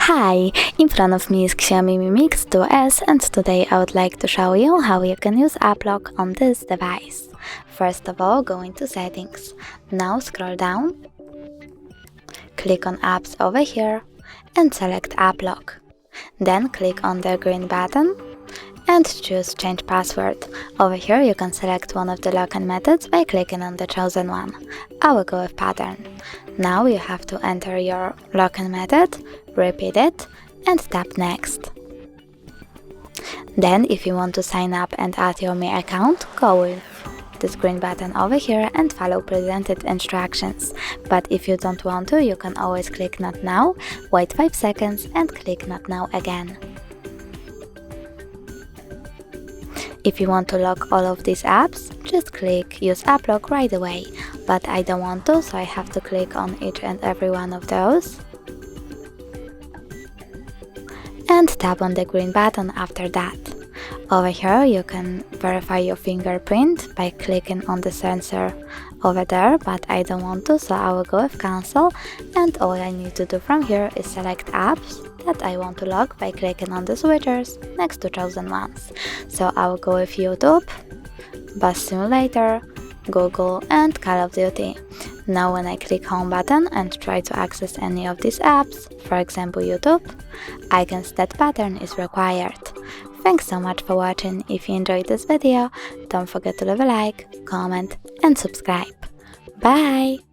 Hi, in front of me is Xiaomi Mi Mix 2S, and today I would like to show you how you can use app lock on this device. First of all, go into settings. Now scroll down, click on apps over here and select app lock. Then click on the green button and choose change password. Over here you can select one of the login methods by clicking on the chosen one. I will go with pattern. Now you have to enter your login method, repeat it and tap next. Then if you want to sign up and add your Mi account, go with this green button over here and follow presented instructions. But if you don't want to, you can always click not now, wait 5 seconds and click not now again. If you want to lock all of these apps, just click use app lock right away, but I don't want to, so I have to click on each and every one of those and tap on the green button after that. Over here you can verify your fingerprint by clicking on the sensor over there, but I don't want to, so I will go with cancel, and all I need to do from here is select apps that I want to lock by clicking on the switchers next to chosen ones. So I will go with YouTube, Bus Simulator, Google and Call of Duty. Now when I click home button and try to access any of these apps, for example YouTube, I can see that pattern is required. Thanks so much for watching. If you enjoyed this video, don't forget to leave a like, comment and subscribe. Bye!